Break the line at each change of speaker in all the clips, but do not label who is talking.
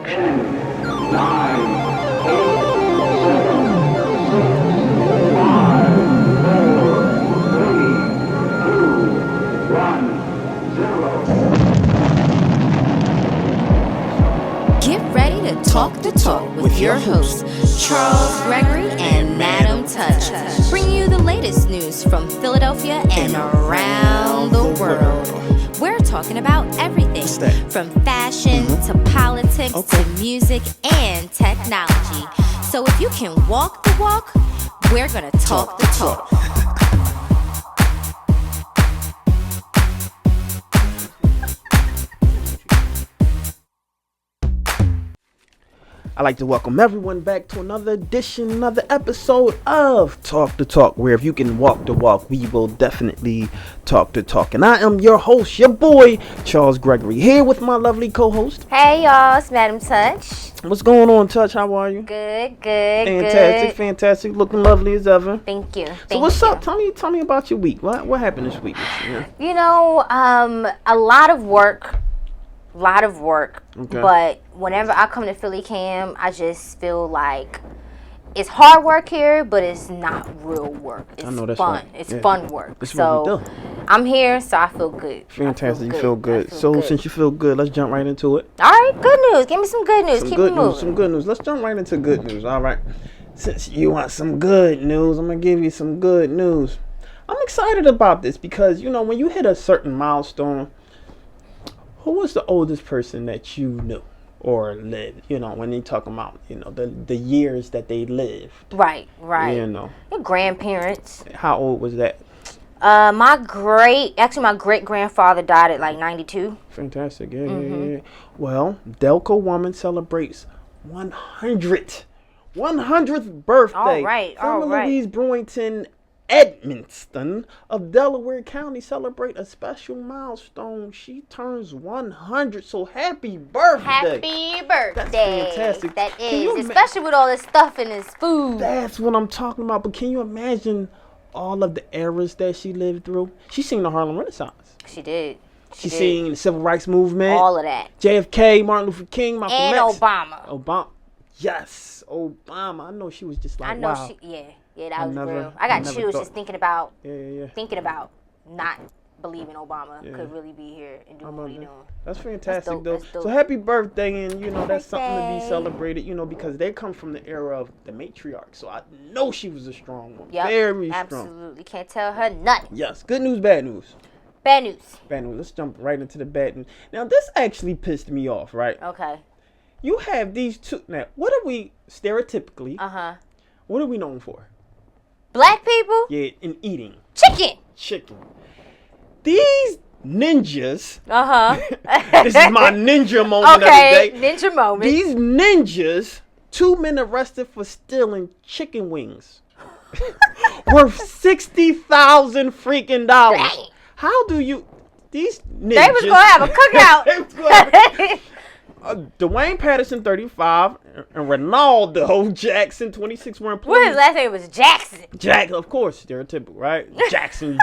Get ready to talk the talk with your hosts, Charles Gregory and Madam Touch. Bring you the latest news from Philadelphia and around the world. We're talking about everything from fashion to politics to music and technology. So if you can walk the walk, we're going to talk the talk.
I'd like to welcome everyone back to another edition, another episode of Talk the Talk, where if you can walk the walk, we will definitely talk the talk. And I am your host, your boy, Charles Gregory, here with my lovely co-host.
Hey y'all, it's Madam Touch.
What's going on, Touch? How are you?
Good.
Fantastic. Looking lovely as ever.
Thank you.
So what's up? Tell me about your week. What happened this week?
You know, a lot of work. Okay. But whenever I come to Philly Cam, I just feel like it's hard work here, but it's not real work. It's fun. Right. It's fun work.
That's
so
what we do.
I'm here, so I feel good.
Fantastic. You feel good. So since you feel good, let's jump right into it.
All right, good news. Give me some good news. Keep it moving.
Some good news. Let's jump right into good news. All right. Since you want some good news, I'm going to give you some good news. I'm excited about this because, you know, when you hit a certain milestone, who was the oldest person that you knew or lived? You know, when they talk about, you know, the years that they lived.
Right.
You know.
Your grandparents.
How old was that?
My great grandfather died at like 92.
Fantastic. Yeah. Well, Delco woman celebrates 100th birthday.
All right.
Louise Brewington Edmonston of Delaware County celebrate a special milestone. She turns 100, so happy birthday.
Happy birthday.
That's fantastic.
That is, especially with all this stuff in this food.
That's what I'm talking about. But can you imagine all of the eras that she lived through? She seen the Harlem Renaissance.
She did.
She seen the Civil Rights Movement.
All of that.
JFK, Martin Luther King, Malcolm
and
X.
Obama.
Yes, Obama. I know she was just like, wow.
Yeah, that was real. I got chills just thinking about not believing Obama could really be here and do what he's doing.
That's fantastic, though. So happy birthday, and you know that's something to be celebrated. You know, because they come from the era of the matriarch, so I know she was a strong one.
Yep,
very strong.
Absolutely, can't tell her nothing.
Yes, good news, bad news.
Bad news.
Let's jump right into the bad news. Now, this actually pissed me off, right?
Okay.
You have these two. Now, what are we stereotypically? What are we known for?
Black people?
Yeah, in eating.
Chicken.
These ninjas. This is my ninja moment of the day.
Ninja moment.
These ninjas, 2 men arrested for stealing chicken wings. Worth $60,000 freaking dollars.
Dang.
How do you? These ninjas.
They was gonna have a cookout.
Dwayne Patterson, 35, and Ronaldo Jackson, 26, were employed.
What his last name was Jackson?
Jackson, of course, stereotypical, right? Jackson.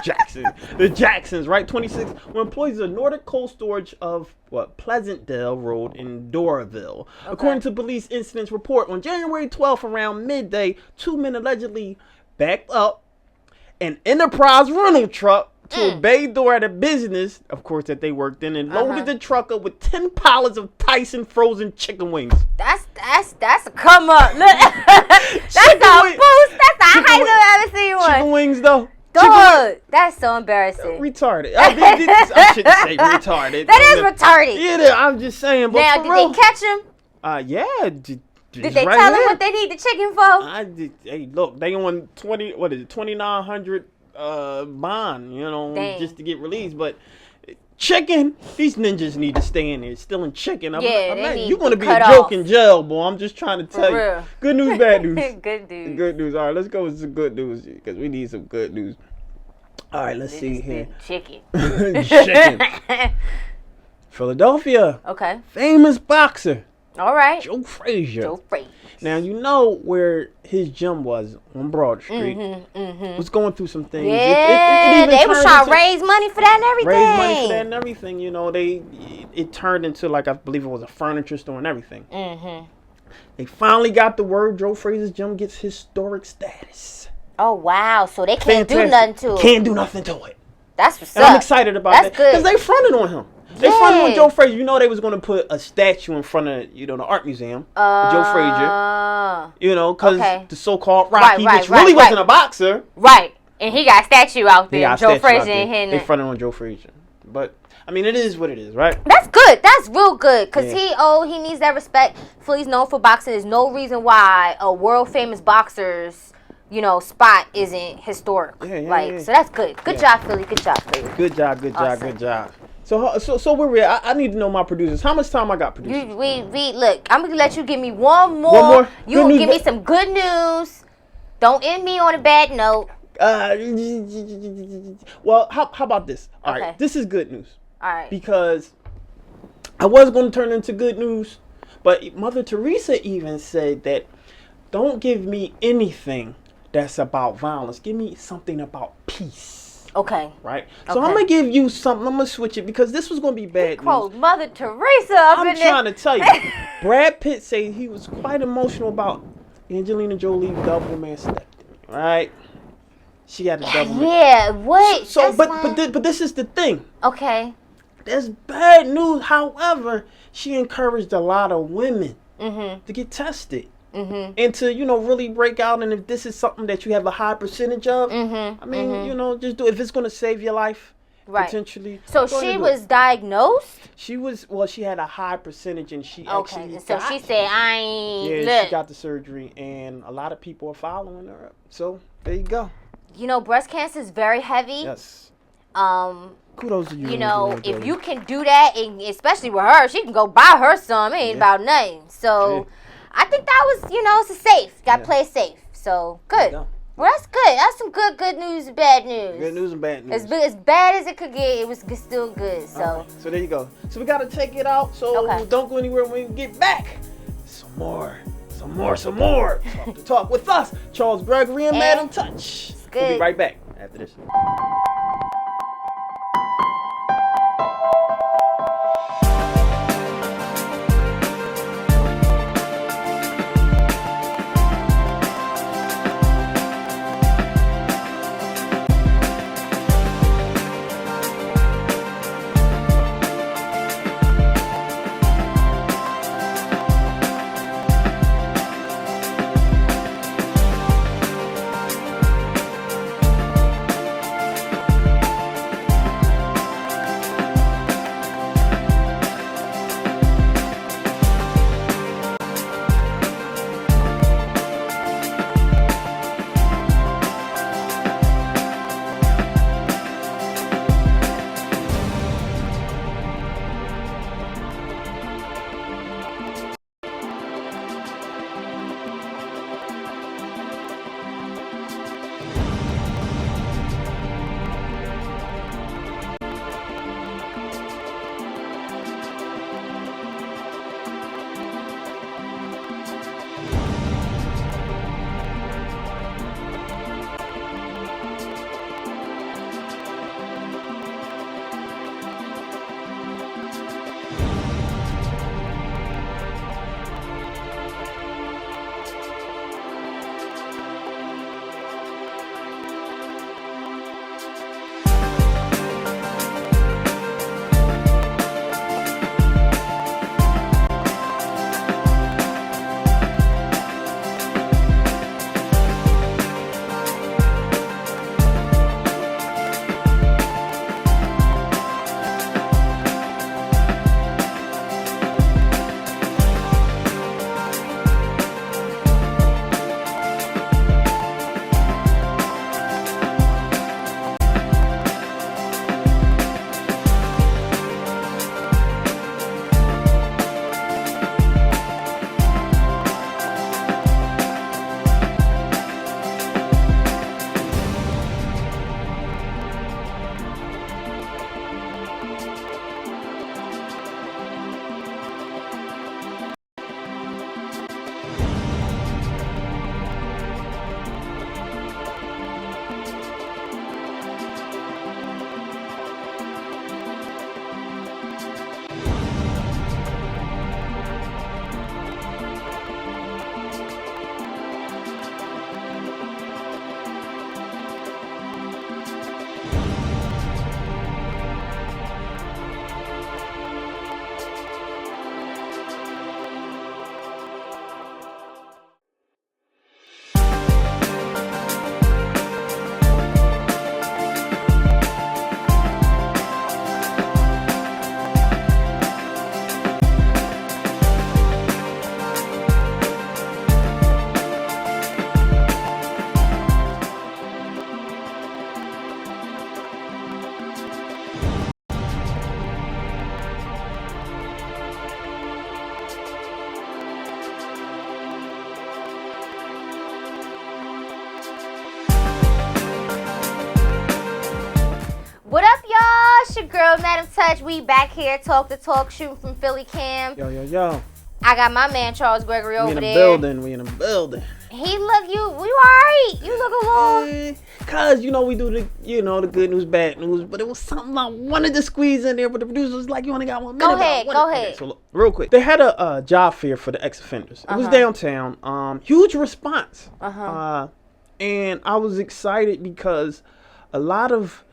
The Jacksons, right? 26, were employees of Nordic Cold Storage of, Pleasantdale Road in Doraville. Okay. According to police incidents report, on January 12th around midday, 2 men allegedly backed up an Enterprise rental truck to a bay door at a business, of course, that they worked in, and loaded the truck up with 10 pallets of Tyson frozen chicken wings.
That's a come up. Look, that's a boost. That's the highest I've ever seen one.
Chicken wings, though.
Dog, that's so embarrassing.
Retarded. I shouldn't say retarded.
That is retarded.
Yeah, I'm just saying. But
now,
did
they catch him?
Yeah.
Did they tell him what they need the chicken for?
Hey, look, they on 2,900 bond, you know, just to get released. But chicken, these ninjas need to stay in there stealing chicken. You're going to be a joke in jail, boy. I'm just trying to tell you. Good news, bad news.
Good news.
Good news. All right, let's go with some good news because we need some good news. All right, let's see here.
Chicken.
Chicken. Philadelphia.
Okay.
Famous boxer
All right.
Joe Frazier.
Joe Frazier.
Now, you know where his gym was on Broad Street. Was going through some things.
Yeah, they was trying to raise money for that and everything.
Raise money for that and everything. You know, it turned into, like, I believe it was a furniture store and everything. They finally got the word Joe Frazier's gym gets historic status.
Oh, wow. So they can't do nothing to it.
Can't do nothing to it.
That's what's
and
up.
I'm excited about that. Because they fronted on him. They fronted on Joe Frazier. You know they was going to put a statue in front of, the art museum. Joe Frazier. You know, because the so-called Rocky, which really wasn't a boxer.
Right. And he got a statue out there. Joe Frazier and him.
They fronted on Joe Frazier. But, I mean, it is what it is, right?
That's good. That's real good. Because he needs that respect. Philly's known for boxing. There's no reason why a world-famous boxer's, spot isn't historic. So that's good. Good job, Philly. Good job, Philly.
Good job. Good job. So where we at? I need to know my producers. How much time I got, producers?
Look, I'm gonna let you give me one more. You give me some good news. Don't end me on a bad note.
Well, how about this? All right, this is good news.
All right.
Because I was going to turn into good news, but Mother Teresa even said that don't give me anything that's about violence. Give me something about peace. Okay. Right? So I'm going to give you something. I'm going to switch it because this was going to be bad news.
Mother Teresa up
I'm trying to tell you. Brad Pitt said he was quite emotional about Angelina Jolie double mastectomy. Right? She had a double mastectomy.
Yeah, what?
But this is the thing.
Okay.
That's bad news. However, she encouraged a lot of women to get tested. And to, really break out. And if this is something that you have a high percentage of, I mean, just do it. If it's going to save your life, potentially.
So she was diagnosed?
She had a high percentage and she actually
so she said, I ain't.
Yeah, she got the surgery and a lot of people are following her. So there you go.
Breast cancer is very heavy.
Yes. Kudos to you.
If you can do that, and especially with her, she can go buy her some. It ain't about nothing. So I think that was, it's a safe. Got to play it safe. So, good. Well, that's good. That's some good news and bad news.
Good news and bad news.
As bad as it could get, it was still good. So
right. So there you go. So we got to take it out. So don't go anywhere when we get back. Some more. Talk to talk with us, Charles Gregory and Madam Touch. We'll be right back after this.
girl, Madam Touch. We back here, talk the talk, shooting from Philly Cam.
Yo.
I got my man Charles Gregory over there.
We in a building.
He look you alright. You look a little.
Cause we do the good news, bad news, but it was something I wanted to squeeze in there, but the producer was like, you only got 1 minute.
Go ahead.
Okay, so look, real quick, they had a job fair for the ex-offenders. It was downtown. Huge response. And I was excited because a lot of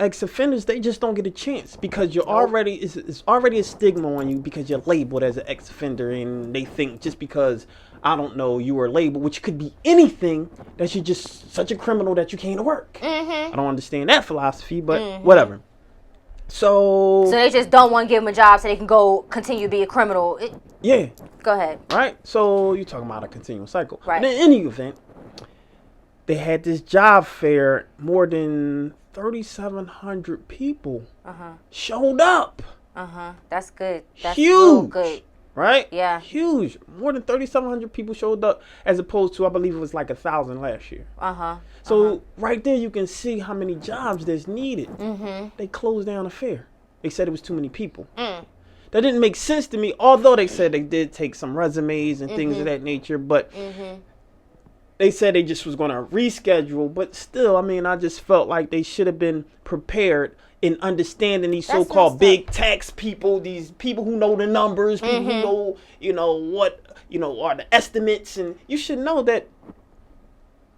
ex-offenders, they just don't get a chance because you're already it's already a stigma on you because you're labeled as an ex-offender, and they think just because I don't know you were labeled, which could be anything, that you're just such a criminal that you can't work. I don't understand that philosophy, but whatever. So
they just don't want to give them a job so they can go continue to be a criminal.
Yeah.
Go ahead.
Right. So you're talking about a continual cycle.
Right.
And in any event, they had this job fair. More than 3,700 people showed up.
That's good. That's
huge.
Real good.
Right?
Yeah.
Huge. More than 3,700 people showed up, as opposed to, I believe it was like 1,000 last year. So right there you can see how many jobs there's needed. They closed down the fair. They said it was too many people. That didn't make sense to me, although they said they did take some resumes and things of that nature, but they said they just was going to reschedule. But still, I mean, I just felt like they should have been prepared in understanding these so-called big tax people, these people who know the numbers, people who know, what, are the estimates. And you should know that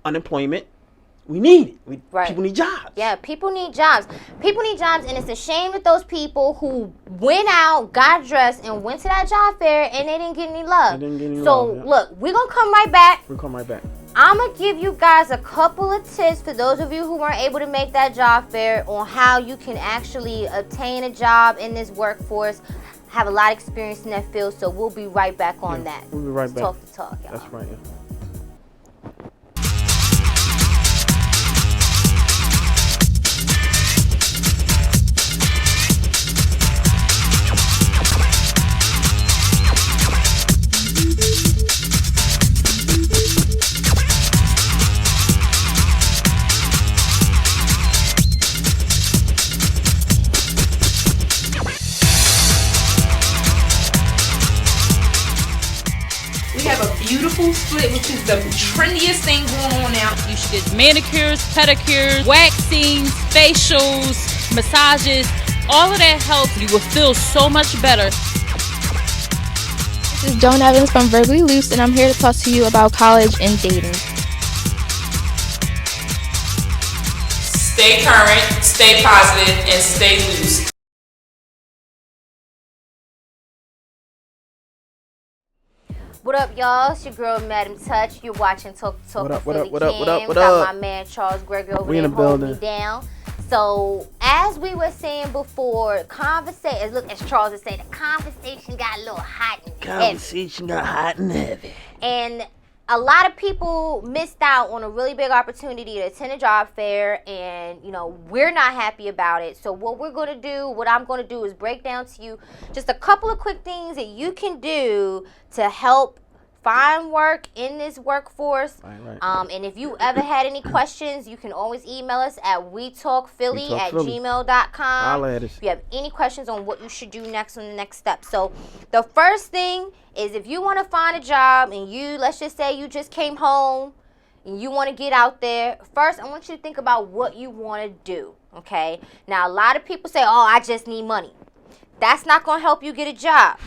unemployment, we need it. People need jobs.
Yeah, people need jobs. People need jobs, and it's a shame that those people who went out, got dressed, and went to that job fair, and they didn't get any love. Look, we're going to come right back. I'm going to give you guys a couple of tips for those of you who weren't able to make that job fair on how you can actually obtain a job in this workforce. Have a lot of experience in that field, so we'll be right back on that.
We'll be right back.
Talk the talk, y'all.
That's right, yeah.
Split, which is the trendiest thing going on now.
You should get manicures, pedicures, waxings, facials, massages. All of that helps. You will feel so much better.
This is Joan Evans from Verbally Loose, and I'm here to talk to you about college and dating.
Stay current, stay positive, and stay loose.
What up, y'all? It's your girl, Madam Touch. You're watching Talk the Talk with Philly Cam.
What
Got
up?
my man Charles Gregory over
We in
there
the
holding me
building.
down. So, as we were saying before, as Charles was saying, the conversation got a little hot and heavy. And a lot of people missed out on a really big opportunity to attend a job fair, and we're not happy about it. So what I'm going to do is break down to you just a couple of quick things that you can do to help find work in this workforce.
Right.
And if you ever had any questions, you can always email us at wetalkphilly@gmail.com. If you have any questions on what you should do next on the next step. So the first thing is, if you want to find a job and let's just say you just came home and you want to get out there, first I want you to think about what you want to do, okay? Now, a lot of people say, I just need money. That's not going to help you get a job.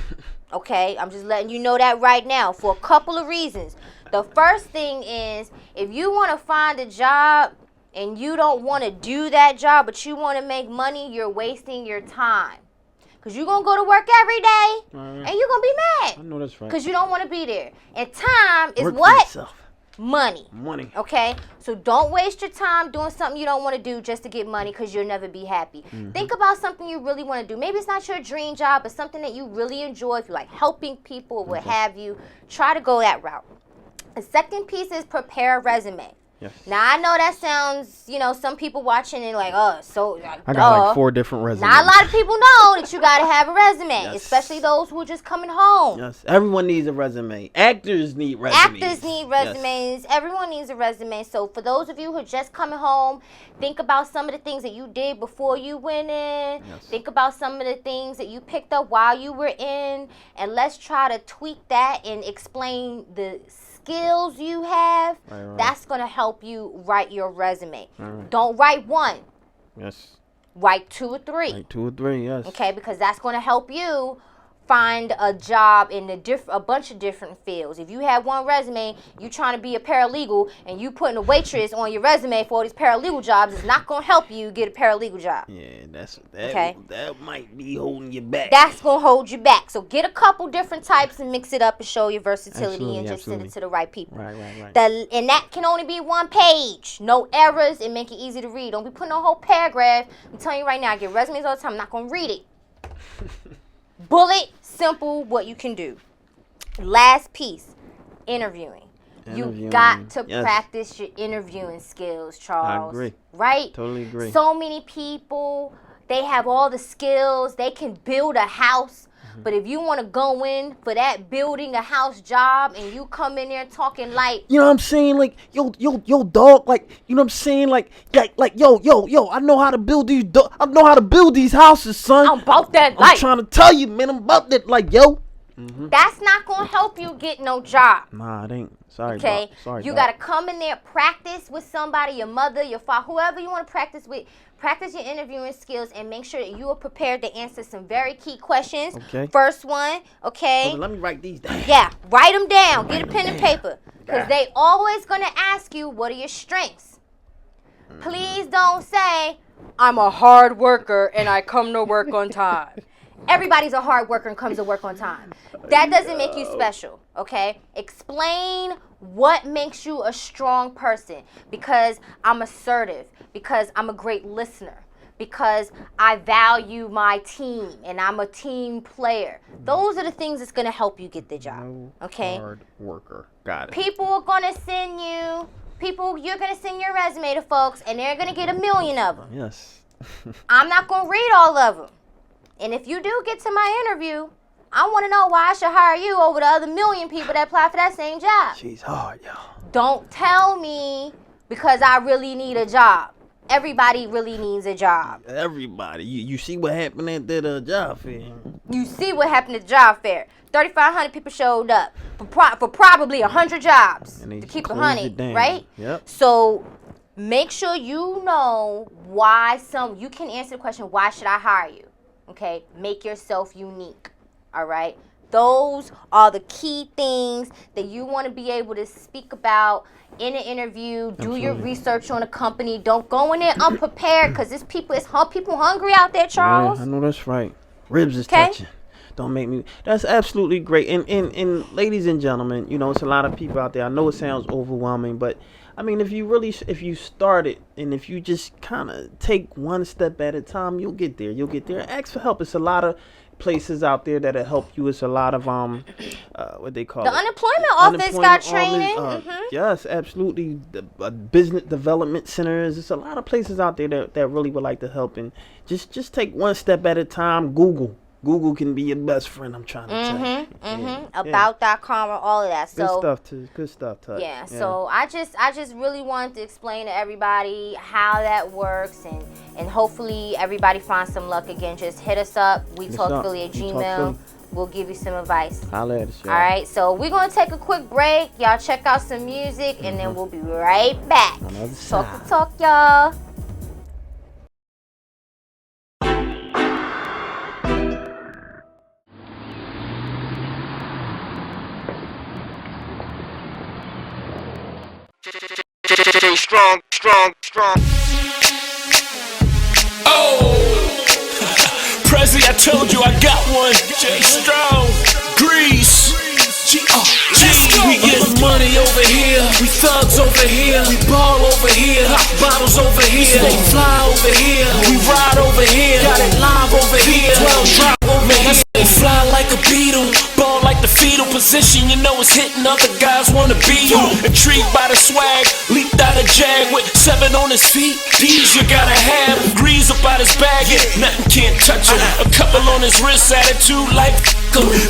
Okay, I'm just letting you know that right now for a couple of reasons. The first thing is, if you want to find a job and you don't want to do that job, but you want to make money, you're wasting your time. Because you're going to go to work every day and you're going to be mad.
I know that's right.
Because you don't want to be there. And time is
Work for
what?
yourself.
Money.
Okay?
So don't waste your time doing something you don't want to do just to get money, because you'll never be happy. Think about something you really want to do. Maybe it's not your dream job, but something that you really enjoy. If you like helping people or what have you, try to go that route. The second piece is prepare a resume.
Yes.
Now I know that sounds, some people watching it like, so
I got like 4 different resumes.
Not a lot of people know that you gotta have a resume,
Yes.
especially those who are just coming home.
Yes, everyone needs a resume. Actors need resumes.
Actors need resumes. Yes. Everyone needs a resume. So for those of you who are just coming home, think about some of the things that you did before you went in. Yes. Think about some of the things that you picked up while you were in, and let's try to tweak that and explain the skills you have. Right. That's going to help you write your resume. Right. Don't write 1.
Yes.
Write 2 or 3.
Write 2 or 3, yes.
Okay, because that's going to help you find a job in a bunch of different fields. If you have 1 resume, you trying to be a paralegal, and you putting a waitress on your resume for all these paralegal jobs, it's not going to help you get a paralegal job.
Yeah, that might be holding you back.
That's going to hold you back. So get a couple different types and mix it up and show your versatility, and just send it to the right people.
Right.
And that can only be 1 page. No errors, and make it easy to read. Don't be putting a whole paragraph. I'm telling you right now, I get resumes all the time. I'm not going to read it. Bullet, simple, what you can do. Last piece, interviewing. You got to practice your interviewing skills, Charles.
I agree.
Right?
Totally agree.
So many people, they have all the skills. They can build a house. But if you want to go in for that building a house job, and you come in there talking like,
you know what I'm saying, like, yo, dog, like, you know what I'm saying, like, yo, I know how to build these houses, son.
I'm about that life.
I'm trying to tell you, man, I'm about that, like, yo.
Mm-hmm. That's not gonna help you get no job.
Nah, it ain't. Sorry,
okay.
Sorry,
you gotta come in there, practice with somebody, your mother, your father, whoever you want to practice with. Practice your interviewing skills and make sure that you are prepared to answer some very key questions. Okay. First one, okay.
Let me write these down.
Yeah, write them down. Get a pen and paper, because they always gonna ask you, what are your strengths? Please don't say, I'm a hard worker and I come to work on time. Everybody's a hard worker and comes to work on time. That doesn't make you special, okay? Explain what makes you a strong person. Because I'm assertive, because I'm a great listener, because I value my team and I'm a team player. Those are the things that's going to help you get the job, okay?
Hard worker. Got it.
People are going to send you, you're going to send your resume to folks, and they're going to get 1 million of them.
Yes.
I'm not going to read all of them. And if you do get to my interview, I want to know why I should hire you over the other 1 million people that apply for that same job.
She's hard, y'all.
Don't tell me because I really need a job. Everybody really needs a job.
Everybody. You see what happened at that job fair.
You see what happened at the job fair. 3,500 people showed up for probably 100 jobs, to keep it 100, right?
Yep.
So make sure you know why you can answer the question, why should I hire you? Okay, make yourself unique, all right? Those are the key things that you want to be able to speak about in an interview. Do your research on a company. Don't go in there unprepared, because it's people hungry out there, Charles.
Yeah, I know that's right. Ribs is touching. Don't make me. That's absolutely great. And ladies and gentlemen, it's a lot of people out there. I know it sounds overwhelming, but I mean, if you start it, and if you just kind of take one step at a time, you'll get there. Ask for help. It's a lot of places out there that'll help you. It's a lot of what they call
the unemployment office got training.
Yes, absolutely. The business development centers. There's a lot of places out there that really would like to help. And just take one step at a time. Google can be your best friend, I'm trying to tell you.
Yeah. About.com or all of that. So
Good stuff, Touch.
Yeah, so I just really wanted to explain to everybody how that works, and hopefully everybody finds some luck again. Just hit us up. WeTalkPhilly at Gmail. We'll give you some advice.
Holla at us, y'all.
All right, so we're going to take a quick break. Y'all check out some music, and then we'll be right back. Talk the talk, y'all.
Strong. Oh, Prezi, I told you I got one. J Strong, Grease. We get money over here, we thugs over here, we ball over here, hot bottles over here, stay fly over here, we ride over here, got it live over here, 12 drop over here, stay fly like a beetle, ball like the fetal position, you know it's hitting. Other guys wanna be you. Intrigued by the swag, leaped out a jag with 7 on his feet. These you gotta have. Grease up out his bag, nothing can't touch him. A couple on his wrist, attitude like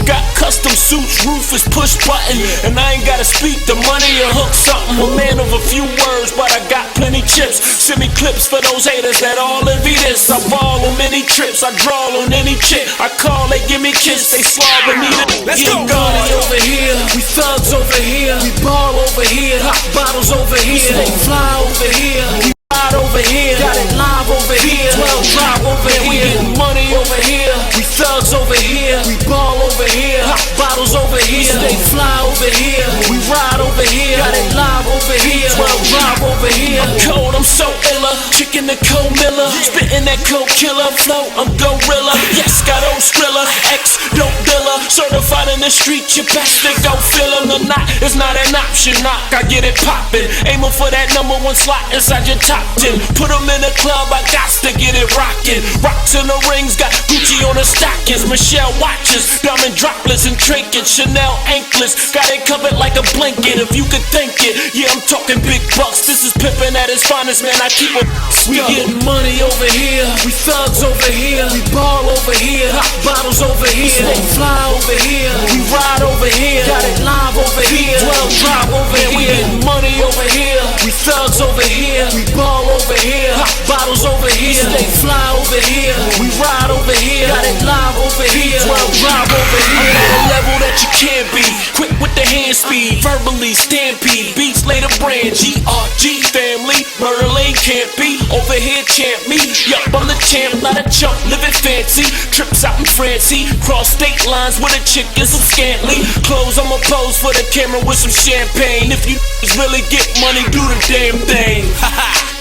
got custom suits, roof is push button. And I ain't gotta speak the money or hook something. A man of a few words, but I got plenty chips. Send me clips for those haters that all envy this. I ball on many trips, I draw on any chick I call, they give me kiss, they slobbing me. Let's go. Gunny over here, we thugs over here, we ball over here, hot bottles over here, they fly over here, we ride over here, got it live over here, 12 drive over here, we getting money over here, we thugs over here, we ball over here, hot bottles over here, they fly over here, we ride over here, got it live over here, 12 drive over here. I'm cold, I'm so illa, chicken the cold Miller, spitting that cold killer flow, I'm gorilla, yes, got old Skrilla, X, dope dealer, certified in the street, you best to go fill him or not, it's not an option, knock, I get it poppin', aiming for that #1 slot inside your top 10, put them in the club, I got to get it rockin', rocks in the rings, got Gucci on the stockings, Michelle watches, diamond droplets and trinkets, Chanel anklets, got it covered like a blanket, if you could think it, yeah, I'm talking big bucks, this is pimpin' at its finest, man, I keep it. We getting money over here, we thugs over here, we ball over here, hot bottles over here, they fly over here, we ride over here, got it live over here, 12 drive over here, we getting money over here, we thugs over here, we ball over here, hot bottles over here, they fly over here, we ride over here, got it live over here, 12 drive over here. I'm at a level that you can't be, quick with the hand speed, verbally stampede, beats later brand, GRG family, murder lane can't be, over here champ me, yup, I'm the champ, not a chump, living fancy, trips out in Francie, cross state lines with a chick and some scantly, clothes I'ma pose for the camera with some champagne, if you really get money, do the damn thing,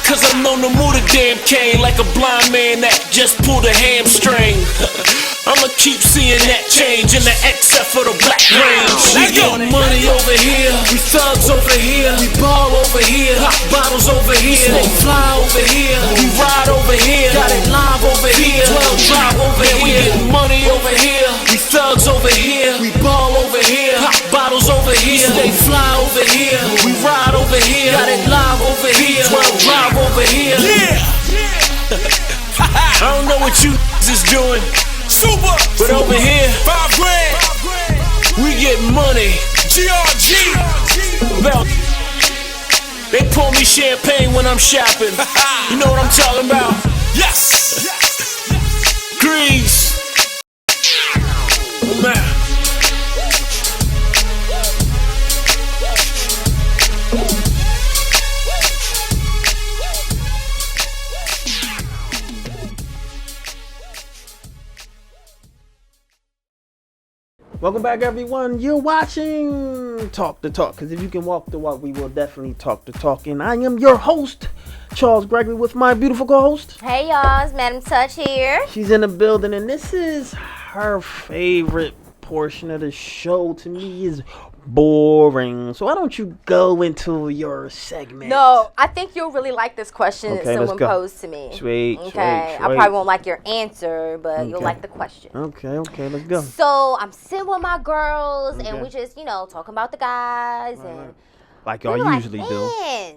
cause I'm known to move the damn cane like a blind man that just pulled a hamstring. I'ma keep seeing that change in the XF for the black range. We getting money over here, we thugs over here, we ball over here, hot bottles over here, they fly over here, we ride over here, got it live over here, 12 drive over here. We getting money over here, we thugs over here, we ball over here, hot bottles over here, they fly over here, we ride over here, got it live over here, 12 drive over here. Yeah. I don't know what you is doing. Super, but over here, 5 grand, we get money. GRG, well, they pour me champagne when I'm shopping. You know what I'm talking about? Yes, Grease, oh, man.
Welcome back, everyone. You're watching Talk the Talk, because if you can walk the walk, we will definitely talk the talk. And I am your host, Charles Gregory, with my beautiful co-host.
Hey, y'all. It's Madam Touch here.
She's in the building, and this is her favorite portion of the show. To me, is boring. So why don't you go into your segment?
No, I think you'll really like this question that
Okay,
someone posed to me.
Sweet,
Okay,
sweet.
I probably won't like your answer, but you'll
Okay.
like the question.
Okay, let's go.
So I'm sitting with my girls,
Okay.
and we just, talking about the guys, and
Like
we
y'all
were like,
usually do.
man,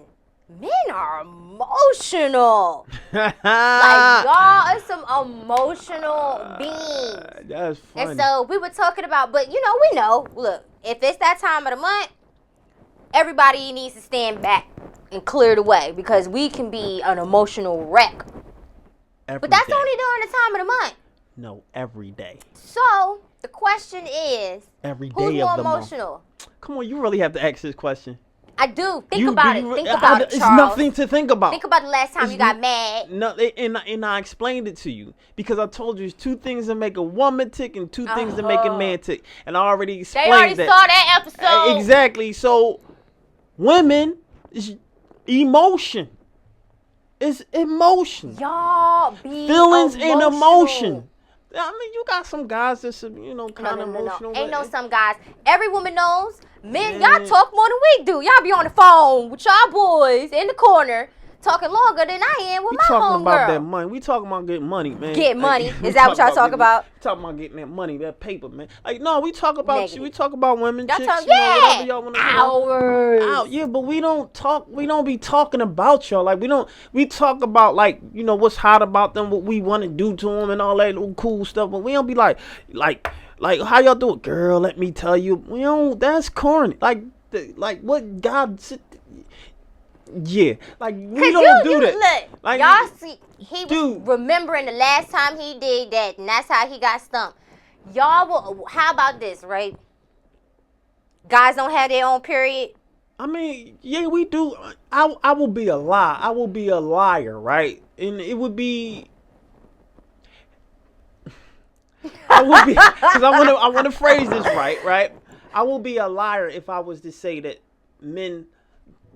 men are emotional. Like, y'all are some emotional beings.
That's funny.
And so we were talking about, but we know, look, if it's that time of the month, everybody needs to stand back and clear the way, because we can be an emotional wreck. But that's only during the time of the month.
No, every day.
So the question is,
Every day
who's more
of the
emotional?
month. Come on, you really have to ask this question.
I do. Think about it. Think
It's
about it, Charles.
nothing to think about.
Think about the last time you got mad.
No, and I explained it to you because I told you it's 2 things that make a woman tick and 2 things that make a man tick, and I already explained
They already
that.
saw that episode.
Exactly. So, women is emotion. It's emotion.
Y'all be
Feelings and
emotional.
emotion. I mean, you got some guys that's kind of emotional.
Ain't no some guys. Every woman knows. Men, y'all talk more than we do. Y'all be on the phone with y'all boys in the corner talking longer than I am with
We
my
talking about that
homegirl.
money. We talking about getting money, man.
Get money.
We
Is that what y'all talk about?
Talking about getting that money, that paper, man. Like, no, we talk about
Negative.
we talk about women,
Y'all
chicks,
talk,
whatever y'all want to
hours.
out. Yeah, but we don't be talking about y'all. Like, we talk about, like, what's hot about them, what we want to do to them and all that little cool stuff, but we don't be like how y'all do it, girl, let me tell you. We don't, that's corny. Like what God said. Yeah, like we don't do that.
Look,
like,
y'all see, he was
dude.
remembering the last time he did that, and that's how he got stumped. Y'all will. How about this, right? Guys don't have their own period.
I mean, yeah, we do. I will be a lie. I will be a liar, right? And it would be. I would be, because I want to phrase this right? I will be a liar if I was to say that men,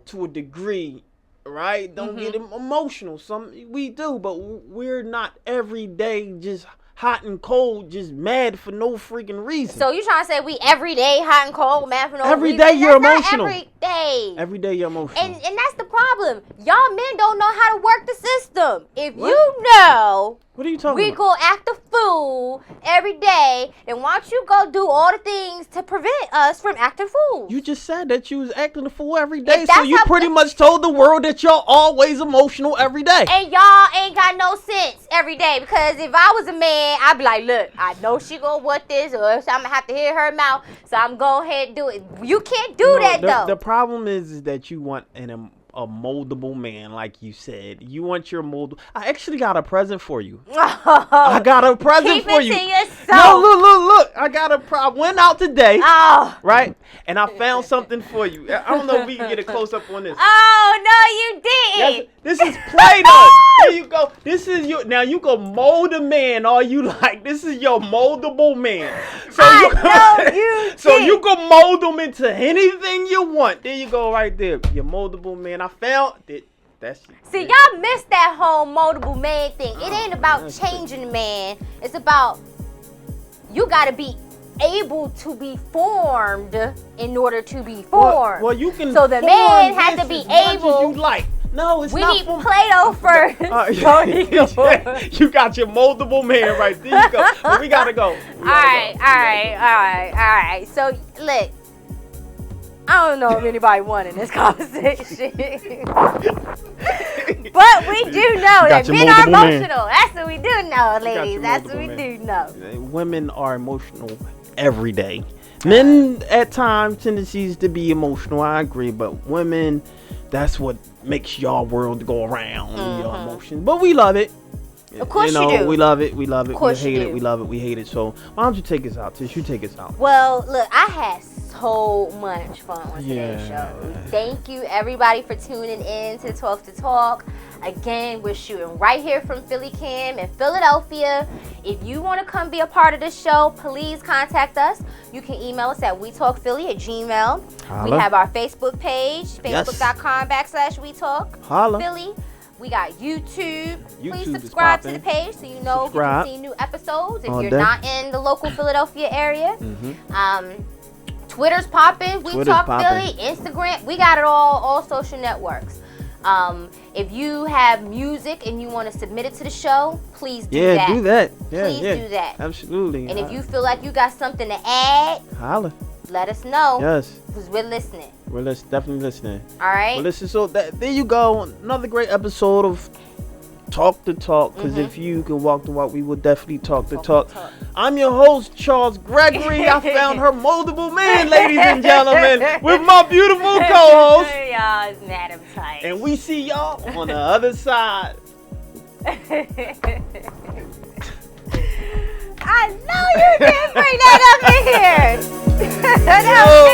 to a degree, right, don't get emotional. Some we do, but we're not every day just hot and cold, just mad for no freaking reason.
So you trying to say we every day hot and cold, mad for no
every
reason?
day you're
That's
emotional.
not every day.
Every day you're emotional.
And that's the problem. Y'all men don't know how to work the system. If you know
what are you talking
we
about?
go act a fool every day, then why don't you go do all the things to prevent us from acting fools?
You just said that you was acting a fool every day,
If
so
that's
you
how-
pretty much told the world that you're always emotional every day.
And y'all ain't got no sense every day, because if I was a man, I'd be like, look, I know she gonna want this, or else I'm gonna have to hear her mouth, so I'm gonna go ahead and do it. You can't do that though.
The problem is that you want a moldable man, like you said. You want your moldable. I actually got a present for you. I got a present
Keep
for
it
you.
to yourself.
No, look. I got I went out today,
Oh.
right? And I found something for you. I don't know if we can get a close up on this.
Oh, no, you didn't.
This is Play-Doh. There you go. This is your. Now you can mold a man all you like. This is your moldable man. So So you can mold him into anything you want. There you go, right there. Your moldable man. I found it.
See, y'all missed that whole moldable man thing. It ain't about changing the man. It's about you gotta be able to be formed in order to be formed.
Well, you can.
So the
form
man has
this
to be
as much
able.
as you like. No, it's
We
not.
need Play-Doh first.
You got your moldable man right there. You go. But we gotta go.
All right. So look, I don't know if anybody won in this conversation, but we do know that men are emotional. That's what we do know, ladies. That's what we do know.
Women are emotional every day. Men at times tendencies to be emotional. I agree, but women, that's what makes y'all world go around. Your emotions, but we love it.
Of course you do.
We love it. We love it.
Of course
we hate
you
it.
do.
We love it. We hate it. So why don't you take us out? Tish, you take us out.
Well, look, I had so much fun on today's show. Thank you, everybody, for tuning in to Talk to Talk. Again, we're shooting right here from Philly Cam in Philadelphia. If you want to come be a part of the show, please contact us. You can email us at WeTalkPhilly@gmail.com.
Holla.
We have our Facebook page, facebook.com/WeTalkPhilly. We got YouTube. Please
YouTube is
subscribe to the
poppin'.
page so you know you can see new episodes if
All
you're
day.
not in the local Philadelphia area. Twitter's popping. We Talk Philly. Instagram. We got it all social networks. If you have music and you want to submit it to the show, please do that.
Yeah, do that. Yeah,
Please do that.
Absolutely.
And if you feel like you got something to add,
holla.
let us know.
Yes.
Because we're listening.
We're definitely listening.
All right.
Well, listen. So there you go. Another great episode of Talk to Talk. Because if you can walk the walk, we will definitely talk the talk. I'm your host, Charles Gregory. I found her moldable man, ladies and gentlemen, with my beautiful co-host.
Y'all, it's Madam Touch.
And we see y'all on the other side.
I know you didn't bring that up in here. That was